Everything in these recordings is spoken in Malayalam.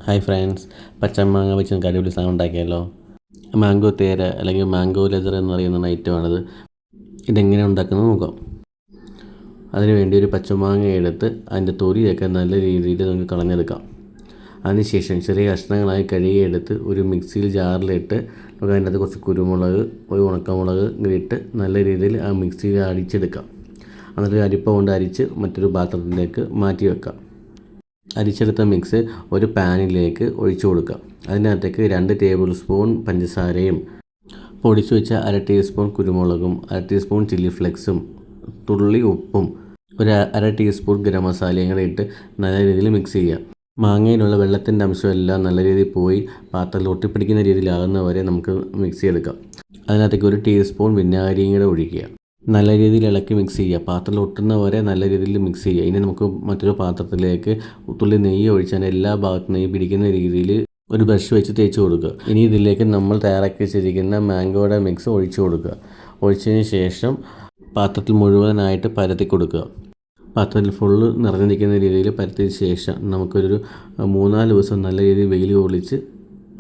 ഹായ് ഫ്രണ്ട്സ്, പച്ചമാങ്ങ വെച്ച് നമുക്ക് അടിപൊളി സാധനം ഉണ്ടാക്കിയാലോ. മാംഗോ തേര അല്ലെങ്കിൽ മാംഗോ ലെതർ എന്നറിയുന്ന ഐറ്റമാണിത്. ഇതെങ്ങനെ ഉണ്ടാക്കുന്നത് നോക്കാം. അതിനുവേണ്ടി ഒരു പച്ചമാങ്ങ എടുത്ത് അതിൻ്റെ തൊലിയൊക്കെ നല്ല രീതിയിൽ നമുക്ക് കളഞ്ഞെടുക്കാം. അതിനുശേഷം ചെറിയ കഷ്ണങ്ങളായി കഴുകിയെടുത്ത് ഒരു മിക്സിയിൽ ജാറിലിട്ട് നമുക്ക് അതിനകത്ത് കുറച്ച് കുരുമുളക്, ഒരു ഉണക്കമുളക് ഇട്ട് നല്ല രീതിയിൽ ആ മിക്സിയിൽ അടിച്ചെടുക്കാം. എന്നിട്ട് അരിപ്പ കൊണ്ട് അരിച്ച് മറ്റൊരു പാത്രത്തിലേക്ക് മാറ്റി വെക്കാം. അരിച്ചെടുത്ത മിക്സ് ഒരു പാനിലേക്ക് ഒഴിച്ചു കൊടുക്കുക. അതിനകത്തേക്ക് 2 ടേബിൾ സ്പൂൺ പഞ്ചസാരയും പൊടിച്ചു വെച്ച 1/2 ടീസ്പൂൺ കുരുമുളകും 1/2 ടീസ്പൂൺ ചില്ലി ഫ്ലെക്സും തുള്ളി ഉപ്പും ഒരു 1/2 ടീസ്പൂൺ ഗരം മസാലയും കൂടെ ഇട്ട് നല്ല രീതിയിൽ മിക്സ് ചെയ്യുക. മാങ്ങയിലുള്ള വെള്ളത്തിൻ്റെ അംശമെല്ലാം നല്ല രീതിയിൽ പോയി പാത്രത്തിൽ ഒട്ടിപ്പിടിക്കുന്ന രീതിയിലാകുന്നവരെ നമുക്ക് മിക്സ് ചെയ്തെടുക്കാം. അതിനകത്തേക്ക് 1 ടീസ്പൂൺ വിനാഗിരിയും കൂടെ ഒഴിക്കുക. നല്ല രീതിയിൽ ഇളക്കി മിക്സ് ചെയ്യുക. പാത്രത്തിൽ ഒട്ടുന്നവരെ നല്ല രീതിയിൽ മിക്സ് ചെയ്യുക. ഇനി നമുക്ക് മറ്റൊരു പാത്രത്തിലേക്ക് തുള്ളി നെയ്യ് ഒഴിച്ചാൽ എല്ലാ ഭാഗത്തും നെയ്യ് പിടിക്കുന്ന രീതിയിൽ ഒരു ബ്രഷ് വെച്ച് തേച്ച് കൊടുക്കുക. ഇനി ഇതിലേക്ക് നമ്മൾ തയ്യാറാക്കി വെച്ചിരിക്കുന്ന മാംഗോയുടെ മിക്സ് ഒഴിച്ചു കൊടുക്കുക. ഒഴിച്ചതിന് ശേഷം പാത്രത്തിൽ മുഴുവനായിട്ട് പരത്തി കൊടുക്കുക. പാത്രത്തിൽ ഫുള്ള് നിറഞ്ഞു നിൽക്കുന്ന രീതിയിൽ പരത്തിയ ശേഷം നമുക്കൊരു 3-4 ദിവസം നല്ല രീതിയിൽ വെയിൽ കൊള്ളിച്ച്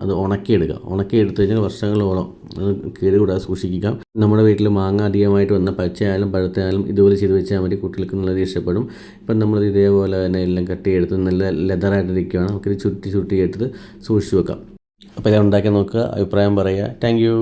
അത് ഉണക്കിയെടുത്ത് കഴിഞ്ഞാൽ വർഷങ്ങളോളം അത് കേടുകൂടാതെ സൂക്ഷിക്കുക. നമ്മുടെ വീട്ടിൽ മാങ്ങ അധികമായിട്ട് വന്ന പച്ചയായാലും പഴുത്തയായാലും ഇതുപോലെ ചെയ്ത് വെച്ചാൽ മതി. കുട്ടികൾക്ക് നല്ലത് ഇഷ്ടപ്പെടും. ഇപ്പം നമ്മൾ ഇതേപോലെ തന്നെ എല്ലാം കട്ട് ചെയ്തെടുത്ത് നല്ല ലെതറായിട്ടിരിക്കുകയാണ്. നമുക്കിത് ചുറ്റി എടുത്ത് സൂക്ഷിച്ച് വെക്കാം. അപ്പോൾ ഇത് ഉണ്ടാക്കി നോക്കുക, അഭിപ്രായം പറയുക. Thank you.